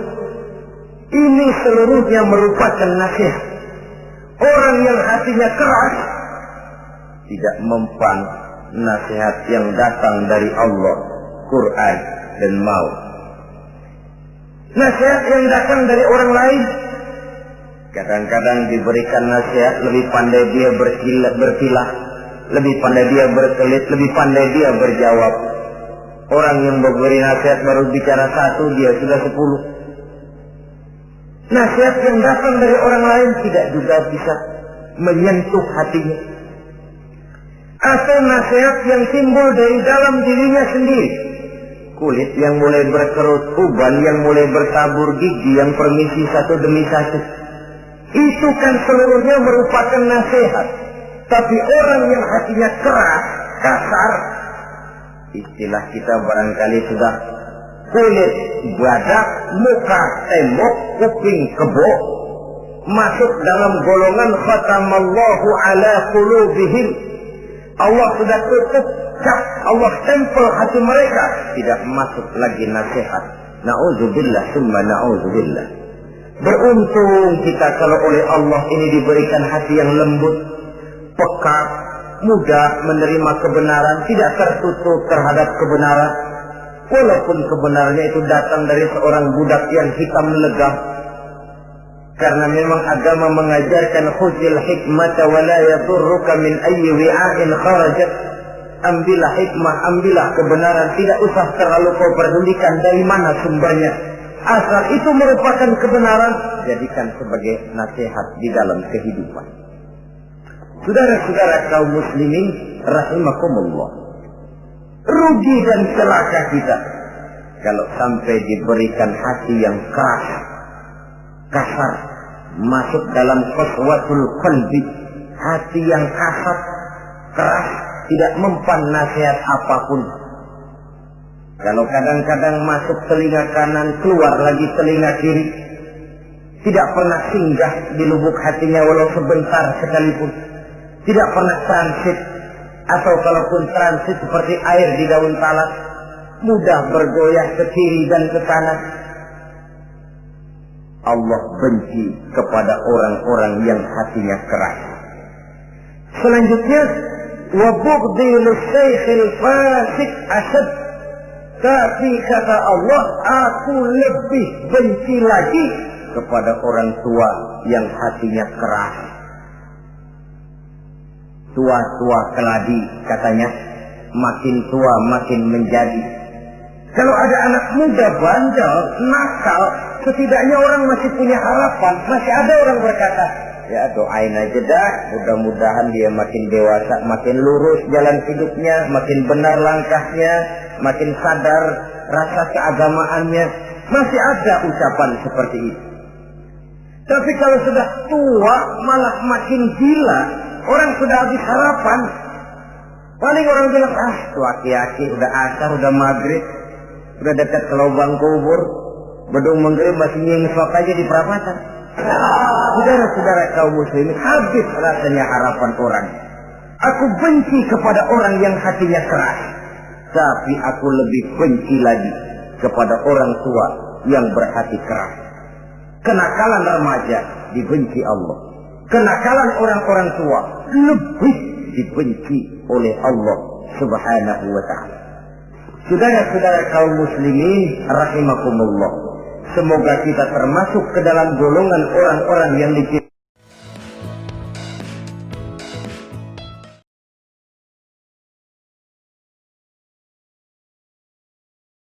Ini seluruhnya merupakan nasihat. Orang yang hatinya keras tidak mempan nasihat yang datang dari Allah Quran dan mau. Nasihat yang datang dari orang lain, kadang-kadang diberikan nasihat, lebih pandai dia berkilah, lebih pandai dia berkelit, lebih pandai dia berjawab. Orang yang memberi nasihat baru bicara satu, dia sudah 10. Nasihat yang datang dari orang lain tidak juga bisa menyentuh hatinya. Atau nasihat yang timbul dari dalam dirinya sendiri. Kulit yang mulai berkerut, uban yang mulai bertabur, gigi yang permisi satu demi satu. Itu kan seluruhnya merupakan nasihat. Tapi orang yang hatinya keras, kasar, istilah kita barangkali sudah kulit badak, muka tembok, kuping kebo, masuk dalam golongan khatamallahu ala qulubihim. Allah sudah tutup cap, Allah tempel hati mereka, tidak masuk lagi nasihat. Na'udzubillah summa na'udzubillah. Beruntung kita kalau oleh Allah ini diberikan hati yang lembut, peka, mudah menerima kebenaran, tidak tertutup terhadap kebenaran. Walaupun kebenarannya itu datang dari seorang budak yang hitam legam. Karena memang agama mengajarkan khudil hikmata wa la yadurruka min ayyi wi'ain kharajat. Ambillah hikmah, ambillah kebenaran, tidak usah terlalu kau pedulikan dari mana sumbernya. Asal itu merupakan kebenaran, jadikan sebagai nasihat di dalam kehidupan. Saudara-saudara kaum muslimin rahimakumullah, rugi dan celaka kita kalau sampai diberikan hati yang keras, kasar, masuk dalam qaswatul qalbi, hati yang kasar, keras, tidak mempan nasihat apapun. Kalau kadang-kadang masuk telinga kanan, keluar lagi telinga kiri, tidak pernah singgah di lubuk hatinya walau sebentar sekalipun, tidak pernah transit, atau kalaupun transit seperti air di daun talas, mudah bergoyah ke kiri dan ke kanan. Allah benci kepada orang-orang yang hatinya keras. Selanjutnya, wa bughdil syaikhil fasik asad. Tapi kata Allah, aku lebih benci lagi kepada orang tua yang hatinya keras. Tua-tua keladi katanya, makin tua makin menjadi. Kalau ada anak muda bandel, nakal, setidaknya orang masih punya harapan. Masih ada orang berkata, ya doain aja dah, mudah-mudahan dia makin dewasa, makin lurus jalan hidupnya, makin benar langkahnya, makin sadar rasa keagamaannya. Masih ada ucapan seperti itu. Tapi kalau sudah tua malah makin gila, orang sudah habis harapan. Paling orang bilang, tuh aki-aki udah asar, udah maghrib, udah dekat ke lubang kubur, bedung maghrib masih nyengsok aja di perapatan. Saudara-saudara kaum muslimin, habis rasanya harapan orang. Aku benci kepada orang yang hatinya keras, tapi aku lebih benci lagi kepada orang tua yang berhati keras. Kenakalan remaja dibenci Allah, kenakalan orang-orang tua lebih dibenci oleh Allah Subhanahu wa ta'ala. Saudara-saudara kaum muslimin rahimakumullah, semoga kita termasuk ke dalam golongan orang-orang yang